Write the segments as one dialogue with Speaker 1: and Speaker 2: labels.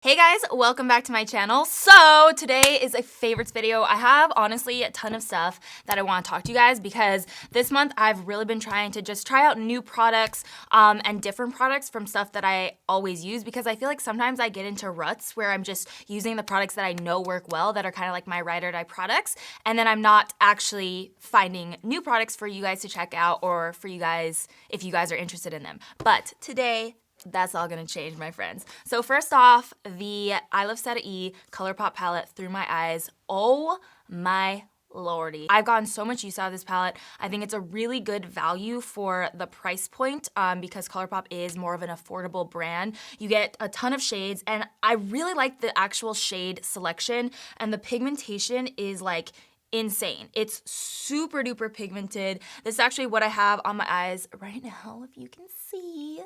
Speaker 1: Hey guys, welcome back to my channel. So today is a favorites video. I have honestly a ton of stuff that I want to talk to you guys because this month I've really been trying to just try out new products and different products from stuff that I always use, because I feel like sometimes I get into ruts where I'm just using the products that I know work well, that are kind of like my ride or die products, and then I'm not actually finding new products for you guys to check out or for you guys if you guys are interested in them. But today, that's all gonna change, my friends. So first off, the Roxette Arisa ColourPop palette through my eyes. Oh my lordy. I've gotten so much use out of this palette. I think it's a really good value for the price point because ColourPop is more of an affordable brand. You get a ton of shades, and I really like the actual shade selection, and the pigmentation is like insane. It's super duper pigmented. This is actually what I have on my eyes right now, if you can see.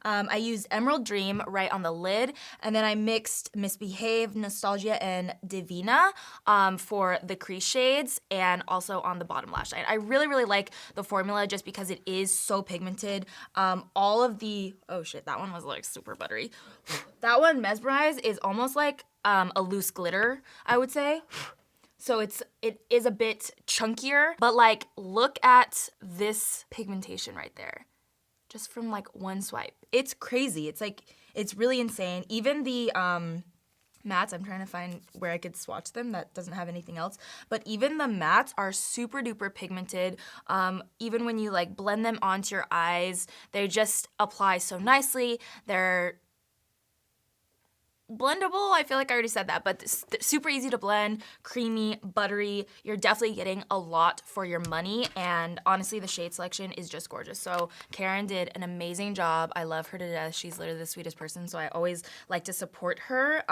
Speaker 1: I used Emerald Dream right on the lid, and then I mixed Misbehave, Nostalgia, and Divina for the crease shades, and also on the bottom lash line. I really, really like the formula just because it is so pigmented. All of the, oh shit, that one was like super buttery. That one, Mesmerize, is almost like a loose glitter, I would say. So it is a bit chunkier, but like look at this pigmentation right there. Just from like one swipe. It's crazy. It's like, it's really insane. Even the mattes, I'm trying to find where I could swatch them that doesn't have anything else, but even the mattes are super duper pigmented. Even when you like blend them onto your eyes, they just apply so nicely. They're blendable, I feel like I already said that, but super easy to blend, creamy, buttery. You're definitely getting a lot for your money, and honestly, the shade selection is just gorgeous. So Karen did an amazing job. I love her to death. She's literally the sweetest person, so I always like to support her.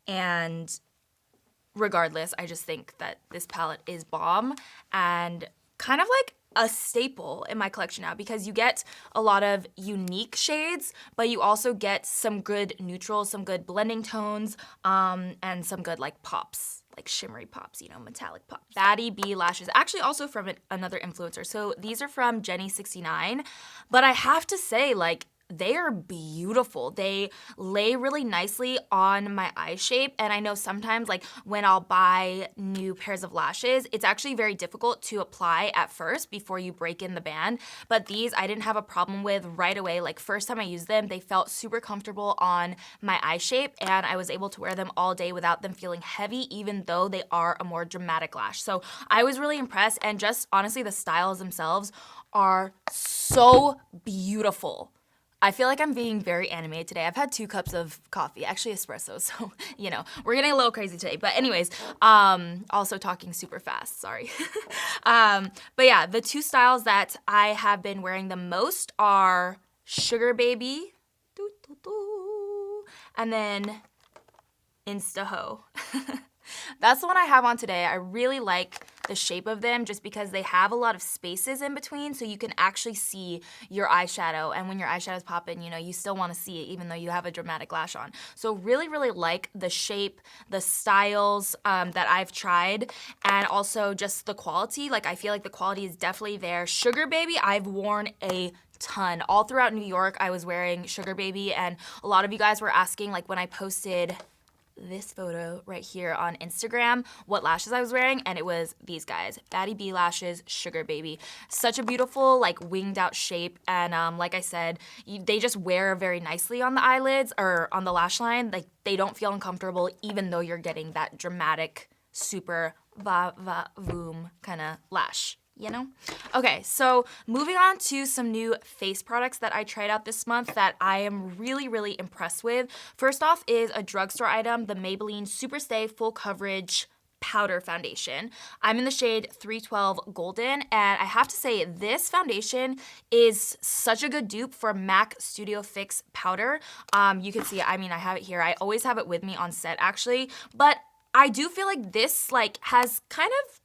Speaker 1: And regardless, I just think that this palette is bomb and kind of like a staple in my collection now, because you get a lot of unique shades, but you also get some good neutrals, some good blending tones, and some good like pops, like shimmery pops, you know, metallic pops. Baddie B lashes, actually also from another influencer. So these are from Jenny69, but I have to say, like, they are beautiful. They lay really nicely on my eye shape, and I know sometimes like when I'll buy new pairs of lashes, it's actually very difficult to apply at first before you break in the band, but these I didn't have a problem with right away. Like first time I used them, they felt super comfortable on my eye shape, and I was able to wear them all day without them feeling heavy, even though they are a more dramatic lash. So I was really impressed, and just honestly the styles themselves are so beautiful. I feel like I'm being very animated today. I've had 2 cups of coffee, actually espresso, so, you know, we're getting a little crazy today. But anyways, also talking super fast, sorry. But yeah, the 2 styles that I have been wearing the most are Sugar Baby, and then Insta-Ho. That's the one I have on today. I really like the shape of them just because they have a lot of spaces in between, so you can actually see your eyeshadow, and when your eyeshadow's popping, you know, you still want to see it even though you have a dramatic lash on. So really, really like the shape, the styles that I've tried, and also just the quality. Like I feel like the quality is definitely there. Sugar Baby, I've worn a ton. All throughout New York, I was wearing Sugar Baby, and a lot of you guys were asking, like when I posted this photo right here on Instagram, what lashes I was wearing, and it was these guys, Baddie B lashes, Sugar Baby. Such a beautiful, like winged out shape, and like I said, they just wear very nicely on the eyelids or on the lash line. Like they don't feel uncomfortable, even though you're getting that dramatic, super va-va-voom kind of lash. You know? Okay, so moving on to some new face products that I tried out this month that I am really, really impressed with. First off is a drugstore item, the Maybelline Superstay Full Coverage Powder Foundation. I'm in the shade 312 Golden, and I have to say this foundation is such a good dupe for MAC Studio Fix Powder. You can see, I mean, I have it here. I always have it with me on set, actually, but I do feel like this like has kind of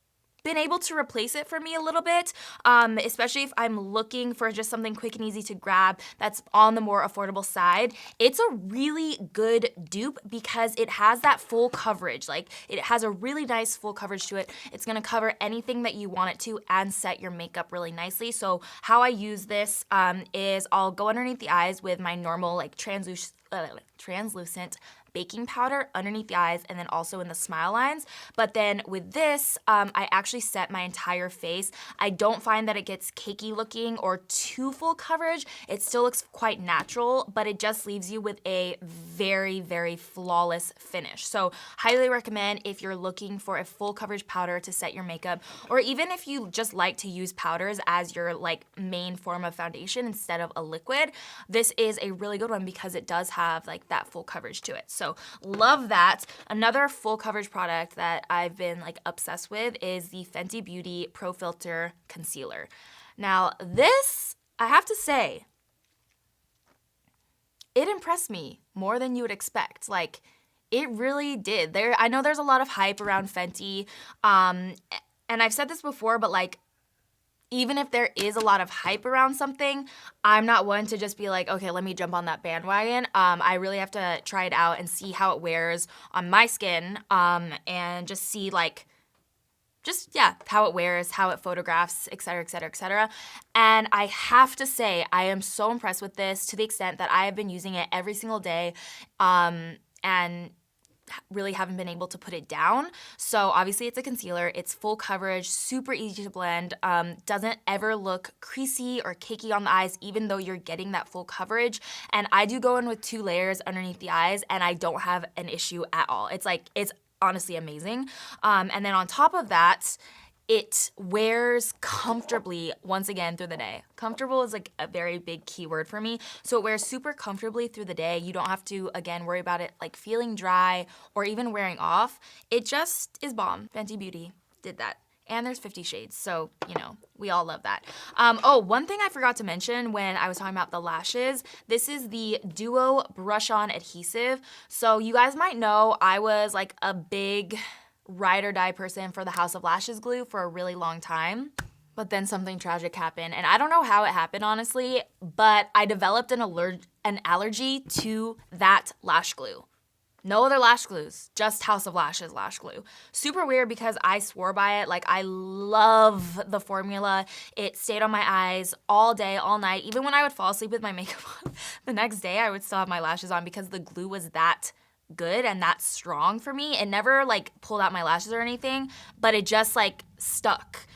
Speaker 1: been able to replace it for me a little bit, especially if I'm looking for just something quick and easy to grab that's on the more affordable side. It's a really good dupe because it has that full coverage. Like it has a really nice full coverage to it. It's gonna cover anything that you want it to and set your makeup really nicely. So how I use this is I'll go underneath the eyes with my normal like translucent translucent baking powder underneath the eyes and then also in the smile lines. But then with this, I actually set my entire face. I don't find that it gets cakey looking or too full coverage. It still looks quite natural, but it just leaves you with a very, very flawless finish. So highly recommend if you're looking for a full coverage powder to set your makeup, or even if you just like to use powders as your like main form of foundation instead of a liquid, this is a really good one because it does have like that full coverage to it. So love that. Another full coverage product that I've been like obsessed with is the Fenty Beauty Pro Filter Concealer. Now this, I have to say, it impressed me more than you would expect. Like, it really did. I know there's a lot of hype around Fenty, and I've said this before, but like, even if there is a lot of hype around something, I'm not one to just be like, okay, let me jump on that bandwagon. I really have to try it out and see how it wears on my skin, and just see like, how it wears, how it photographs, et cetera, et cetera, et cetera. And I have to say, I am so impressed with this to the extent that I have been using it every single day, and really haven't been able to put it down. So obviously it's a concealer, it's full coverage, super easy to blend, doesn't ever look creasy or cakey on the eyes even though you're getting that full coverage. And I do go in with 2 layers underneath the eyes and I don't have an issue at all. It's honestly amazing. And then on top of that, it wears comfortably, once again, through the day. Comfortable is like a very big keyword for me. So it wears super comfortably through the day. You don't have to, again, worry about it like feeling dry or even wearing off. It just is bomb. Fenty Beauty did that. And there's 50 shades, so, you know, we all love that. Oh, one thing I forgot to mention when I was talking about the lashes, this is the Duo Brush On Adhesive. So you guys might know I was like a big ride or die person for the House of Lashes glue for a really long time. But then something tragic happened, and I don't know how it happened, honestly, but I developed an allergy to that lash glue. No other lash glues, just House of Lashes lash glue. Super weird because I swore by it. Like, I love the formula. It stayed on my eyes all day, all night. Even when I would fall asleep with my makeup on, the next day I would still have my lashes on because the glue was that good and that strong for me. It never like pulled out my lashes or anything, but it just like stuck.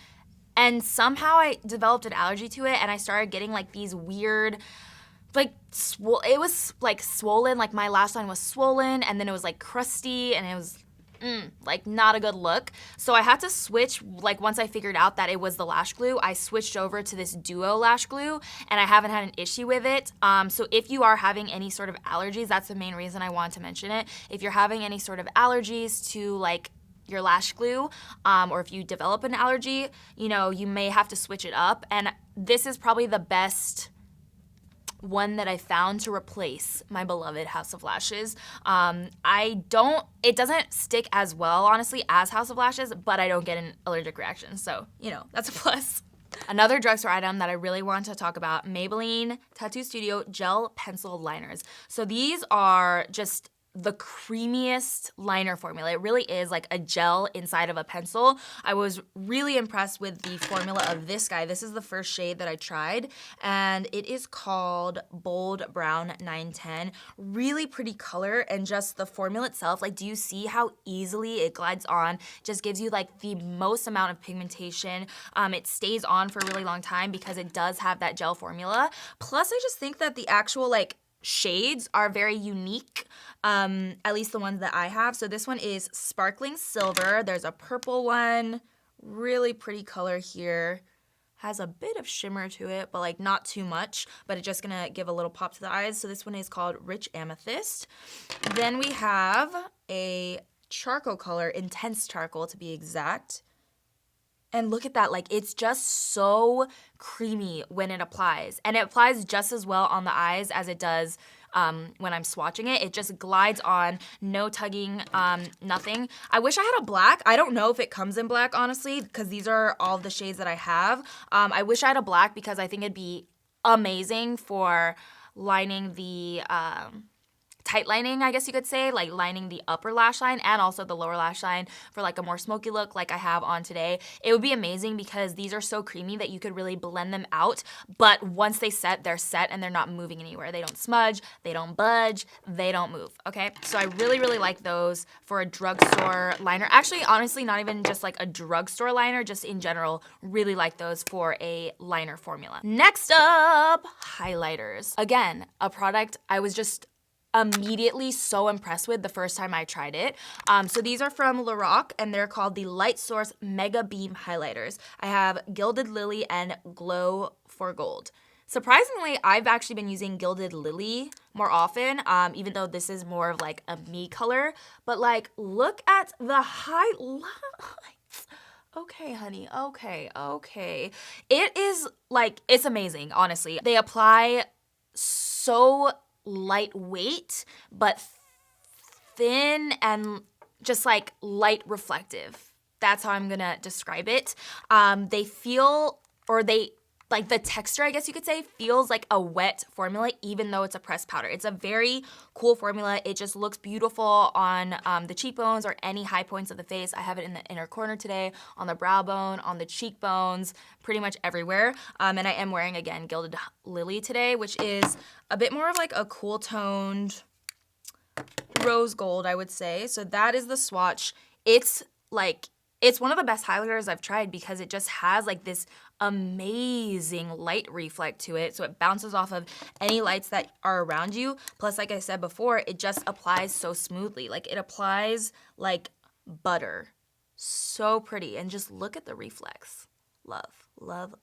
Speaker 1: And somehow I developed an allergy to it and I started getting like these weird, like, it was like swollen, like my lash line was swollen and then it was like crusty and it was like not a good look. So I had to switch, like once I figured out that it was the lash glue, I switched over to this Duo lash glue and I haven't had an issue with it. So if you are having any sort of allergies, that's the main reason I wanted to mention it. If you're having any sort of allergies to like your lash glue, or if you develop an allergy, you know, you may have to switch it up. And this is probably the best one that I found to replace my beloved House of Lashes. It doesn't stick as well, honestly, as House of Lashes, but I don't get an allergic reaction, so, you know, that's a plus. Another drugstore item that I really want to talk about, Maybelline Tattoo Studio Gel Pencil Liners. So these are just the creamiest liner formula. It really is like a gel inside of a pencil. I was really impressed with the formula of this guy. This is the first shade that I tried, and it is called Bold Brown 910. Really pretty color, and just the formula itself, like, do you see how easily it glides on? Just gives you like the most amount of pigmentation. It stays on for a really long time because it does have that gel formula. Plus, I just think that the actual like shades are very unique, at least the ones that I have. So this one is Sparkling Silver. There's a purple one, really pretty color here. Has a bit of shimmer to it, but like not too much, but it's just gonna give a little pop to the eyes. So this one is called Rich Amethyst. Then we have a charcoal color, Intense Charcoal to be exact. And look at that, like it's just so creamy when it applies. And it applies just as well on the eyes as it does when I'm swatching it. It just glides on, no tugging, nothing. I wish I had a black. I don't know if it comes in black, honestly, because these are all the shades that I have. I wish I had a black because I think it'd be amazing for lining the tight lining, I guess you could say, like lining the upper lash line and also the lower lash line for like a more smoky look like I have on today. It would be amazing because these are so creamy that you could really blend them out, but once they set, they're set and they're not moving anywhere. They don't smudge, they don't budge, they don't move, okay? So I really, really like those for a drugstore liner. Actually, honestly, not even just like a drugstore liner, just in general, really like those for a liner formula. Next up, highlighters. Again, a product I was just immediately so impressed with the first time I tried it. So these are from Lorac and they're called the Light Source Mega Beam Highlighters. I have Gilded Lily and Glow for Gold. Surprisingly, I've actually been using Gilded Lily more often, even though this is more of like a me color. But like, look at the highlights. Okay, honey, okay. It is like, it's amazing, honestly. They apply so lightweight, but thin and just like light reflective. That's how I'm gonna describe it. They feel, or they, like the texture, I guess you could say, feels like a wet formula even though it's a pressed powder. It's a very cool formula. It just looks beautiful on the cheekbones or any high points of the face. I have it in the inner corner today, on the brow bone, on the cheekbones, pretty much everywhere. And I am wearing, again, Gilded Lily today, which is a bit more of like a cool toned rose gold, I would say. So that is the swatch. It's like, it's one of the best highlighters I've tried because it just has like this amazing light reflect to it. So it bounces off of any lights that are around you. Plus, like I said before, it just applies so smoothly. Like it applies like butter. So pretty. And just look at the reflex. Love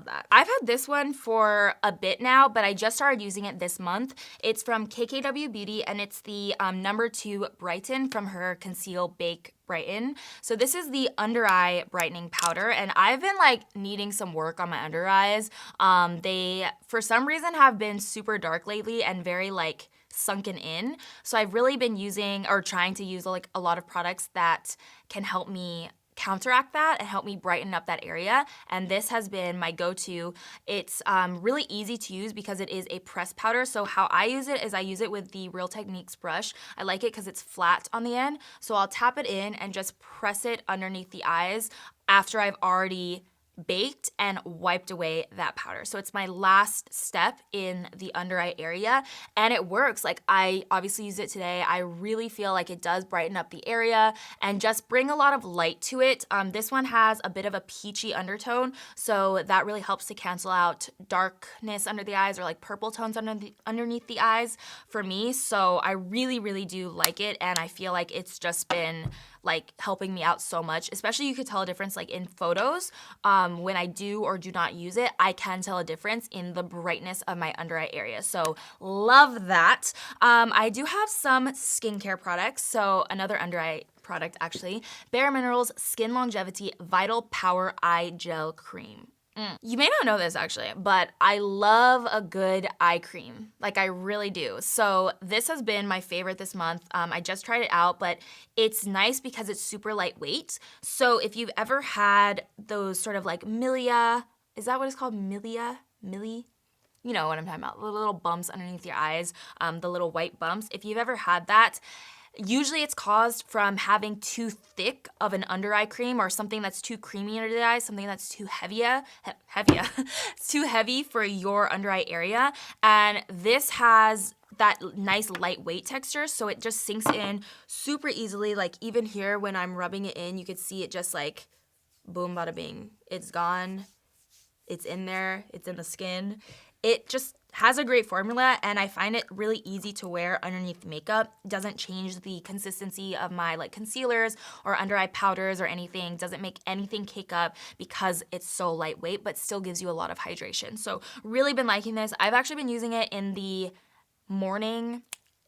Speaker 1: that. I've had this one for a bit now, but I just started using it this month. It's from KKW Beauty and it's the number 2 Brighten from her Conceal Bake Brighten. So this is the under eye brightening powder and I've been like needing some work on my under eyes. They, for some reason, have been super dark lately and very like sunken in. So I've really been using or trying to use like a lot of products that can help me counteract that and help me brighten up that area, and this has been my go-to. It's really easy to use because it is a pressed powder. So how I use it is I use it with the Real Techniques brush. I like it because it's flat on the end, so I'll tap it in and just press it underneath the eyes after I've already baked and wiped away that powder. So it's my last step in the under eye area and it works. Like I obviously used it today. I really feel like it does brighten up the area and just bring a lot of light to it. This one has a bit of a peachy undertone, so that really helps to cancel out darkness under the eyes or like purple tones underneath the eyes for me. So I really do like it and I feel like it's just been like helping me out so much. Especially you could tell a difference like in photos. When I do or do not use it, I can tell a difference in the brightness of my under eye area. So love that. I do have some skincare products. So another under eye product actually, Bare Minerals Skin Longevity Vital Power Eye Gel Cream. You may not know this actually, but I love a good eye cream. Like I really do. So this has been my favorite this month. I just tried it out, but it's nice because it's super lightweight. So if you've ever had those sort of like milia, is that what it's called? Millie? You know what I'm talking about. The little bumps underneath your eyes, the little white bumps. If you've ever had that, usually it's caused from having too thick of an under eye cream or something that's too creamy under the eyes, something that's too it's too heavy for your under eye area. And this has that nice lightweight texture, so it just sinks in super easily. Like even here when I'm rubbing it in, you could see it just like boom, bada bing. It's gone. It's in there. It's in the skin. It just has a great formula and I find it really easy to wear underneath makeup. Doesn't change the consistency of my like concealers or under eye powders or anything. Doesn't make anything cake up because it's so lightweight, but still gives you a lot of hydration. So really been liking this. I've actually been using it in the morning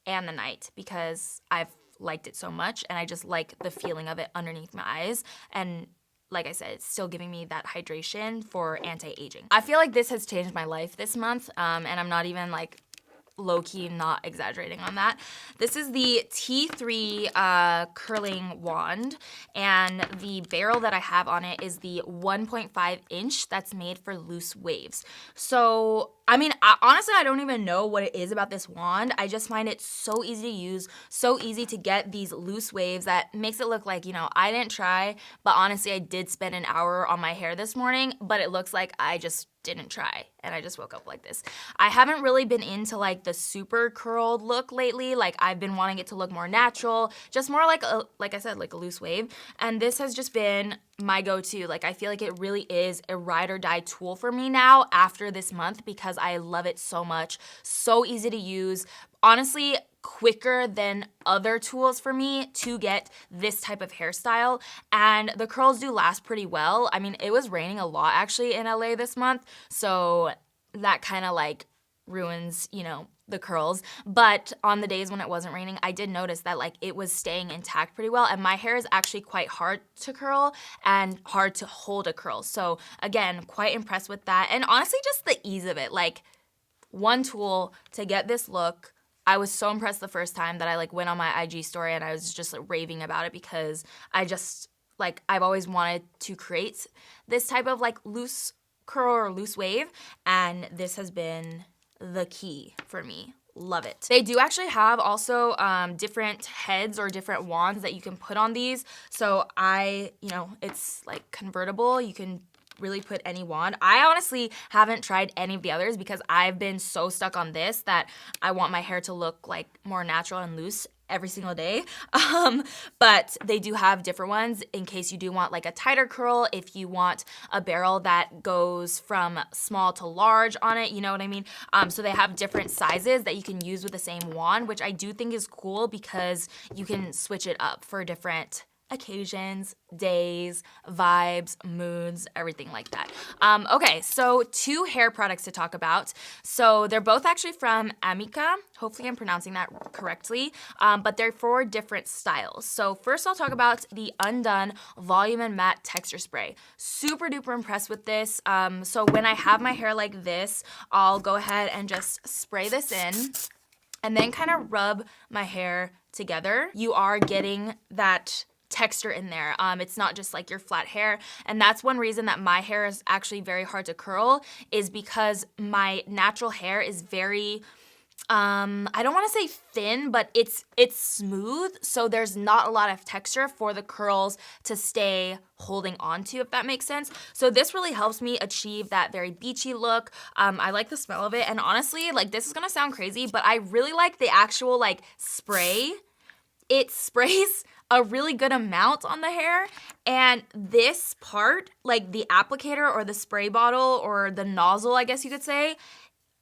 Speaker 1: and the night because I've liked it so much and I just like the feeling of it underneath my eyes. And like I said, it's still giving me that hydration for anti-aging. I feel like this has changed my life this month, and I'm not even like low-key not exaggerating on that. This is the T3 curling wand, and the barrel that I have on it is the 1.5 inch that's made for loose waves. So I mean, honestly, I don't even know what it is about this wand. I just find it so easy to use, so easy to get these loose waves that makes it look like, you know, I didn't try, but honestly, I did spend an hour on my hair this morning, but it looks like I just didn't try and I just woke up like this. I haven't really been into like the super curled look lately. Like I've been wanting it to look more natural, just more like like I said, like a loose wave. And this has just been my go-to. Like I feel like it really is a ride or die tool for me now after this month because I love it so much. So easy to use. Honestly, quicker than other tools for me to get this type of hairstyle, and the curls do last pretty well. I mean, it was raining a lot actually in LA this month, so that kind of like ruins, you know, the curls. But on the days when it wasn't raining, I did notice that like it was staying intact pretty well, and my hair is actually quite hard to curl and hard to hold a curl. So again, quite impressed with that, and honestly just the ease of it. Like one tool to get this look. I was so impressed the first time that I like went on my IG story and I was just like raving about it because I just like I've always wanted to create this type of like loose curl or loose wave, and this has been the key for me. Love it. They do actually have also different heads or different wands that you can put on these. So you know, it's like convertible. You can really put any wand. I honestly haven't tried any of the others because I've been so stuck on this that I want my hair to look like more natural and loose every single day. But they do have different ones in case you do want like a tighter curl, if you want a barrel that goes from small to large on it, you know what I mean? So they have different sizes that you can use with the same wand, which I do think is cool because you can switch it up for different occasions, days, vibes, moods, everything like that. Okay, so 2 hair products to talk about. So they're both actually from Amika. Hopefully I'm pronouncing that correctly, but they're for different styles. So first I'll talk about the Undone Volume and Matte Texture Spray. Super duper impressed with this. So when I have my hair like this, I'll go ahead and just spray this in and then kind of rub my hair together. You are getting that texture in there. It's not just like your flat hair, and that's one reason that my hair is actually very hard to curl, is because my natural hair is very I don't want to say thin, but it's smooth, so there's not a lot of texture for the curls to stay holding onto, if that makes sense. So this really helps me achieve that very beachy look. I like the smell of it, and honestly, like this is gonna sound crazy, but I really like the actual like spray. It sprays a really good amount on the hair, and this part, like the applicator or the spray bottle or the nozzle, I guess you could say,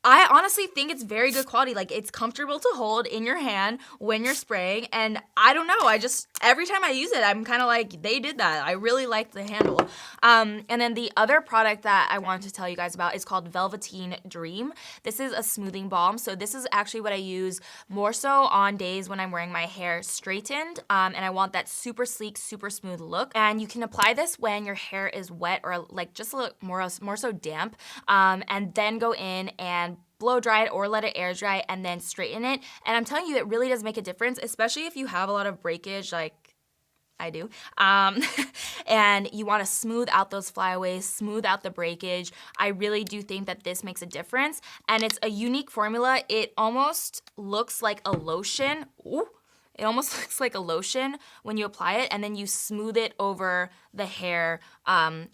Speaker 1: I honestly think it's very good quality. Like it's comfortable to hold in your hand when you're spraying, and I don't know, I just, every time I use it, I'm kind of like, they did that. I really like the handle. And then the other product that I wanted to tell you guys about is called Velveteen Dream. This is a smoothing balm. So this is actually what I use more so on days when I'm wearing my hair straightened, and I want that super sleek, super smooth look. And you can apply this when your hair is wet or like just a little more so damp, and then go in and blow dry it or let it air dry and then straighten it. And I'm telling you, it really does make a difference, especially if you have a lot of breakage like I do. And you want to smooth out those flyaways, smooth out the breakage. I really do think that this makes a difference. And it's a unique formula. It almost looks like a lotion. Ooh. It almost looks like a lotion when you apply it, and then you smooth it over the hair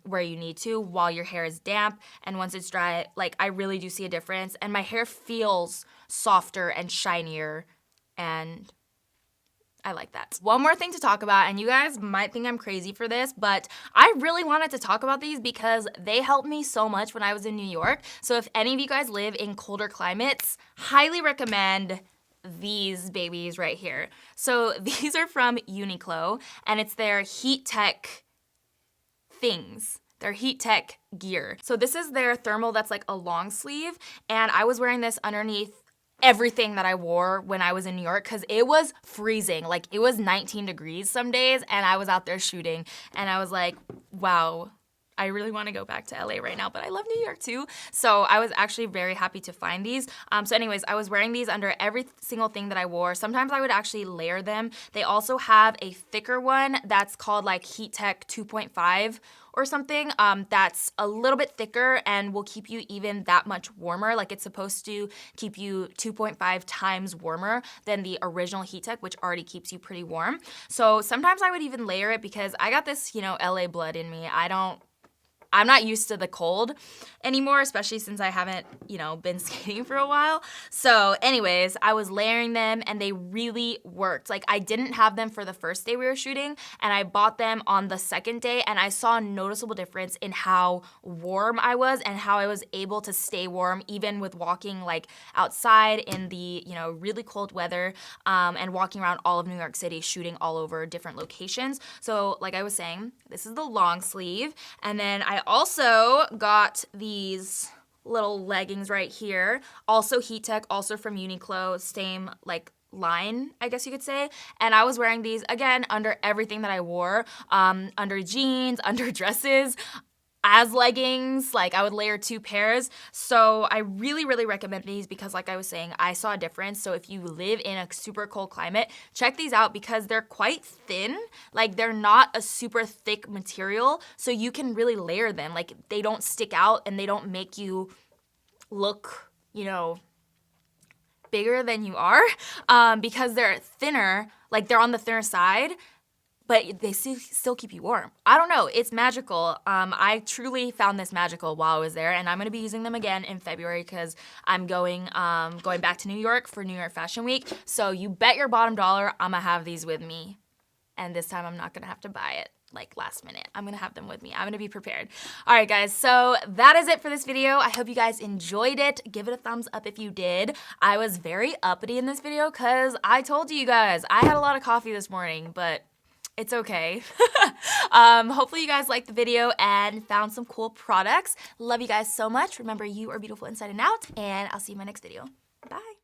Speaker 1: where you need to while your hair is damp. And once it's dry, like I really do see a difference, and my hair feels softer and shinier, and I like that. One more thing to talk about, and you guys might think I'm crazy for this, but I really wanted to talk about these because they helped me so much when I was in New York. So if any of you guys live in colder climates, highly recommend these babies right here. So these are from Uniqlo, and it's their heat tech things. Their heat tech gear. So this is their thermal that's like a long sleeve, and I was wearing this underneath everything that I wore when I was in New York because it was freezing. Like it was 19 degrees some days, and I was out there shooting, and I was like, wow, I really want to go back to LA right now, but I love New York too. So I was actually very happy to find these. So anyways, I was wearing these under every single thing that I wore. Sometimes I would actually layer them. They also have a thicker one that's called like Heat Tech 2.5 or something, that's a little bit thicker and will keep you even that much warmer. Like it's supposed to keep you 2.5 times warmer than the original Heat Tech, which already keeps you pretty warm. So sometimes I would even layer it because I got this, you know, LA blood in me. I'm not used to the cold anymore, especially since I haven't, you know, been skating for a while. So anyways, I was layering them and they really worked. Like I didn't have them for the first day we were shooting and I bought them on the second day and I saw a noticeable difference in how warm I was and how I was able to stay warm even with walking like outside in the, you know, really cold weather and walking around all of New York City shooting all over different locations. So like I was saying, this is the long sleeve and then I also got these little leggings right here, also Heat Tech, also from Uniqlo, same like line, I guess you could say. And I was wearing these again under everything that I wore, under jeans, under dresses, as leggings. Like I would layer 2 pairs. So I really, really recommend these because like I was saying, I saw a difference. So if you live in a super cold climate, check these out because they're quite thin. Like they're not a super thick material. So you can really layer them. Like they don't stick out and they don't make you look, you know, bigger than you are because they're thinner, like they're on the thinner side, but they still keep you warm. I don't know, it's magical. I truly found this magical while I was there, and I'm gonna be using them again in February because I'm going back to New York for New York Fashion Week. So you bet your bottom dollar I'm gonna have these with me. And this time I'm not gonna have to buy it like last minute. I'm gonna have them with me. I'm gonna be prepared. All right, guys, so that is it for this video. I hope you guys enjoyed it. Give it a thumbs up if you did. I was very uppity in this video because I told you guys, I had a lot of coffee this morning, but it's okay. Hopefully you guys liked the video and found some cool products. Love you guys so much. Remember, you are beautiful inside and out, and I'll see you in my next video. Bye.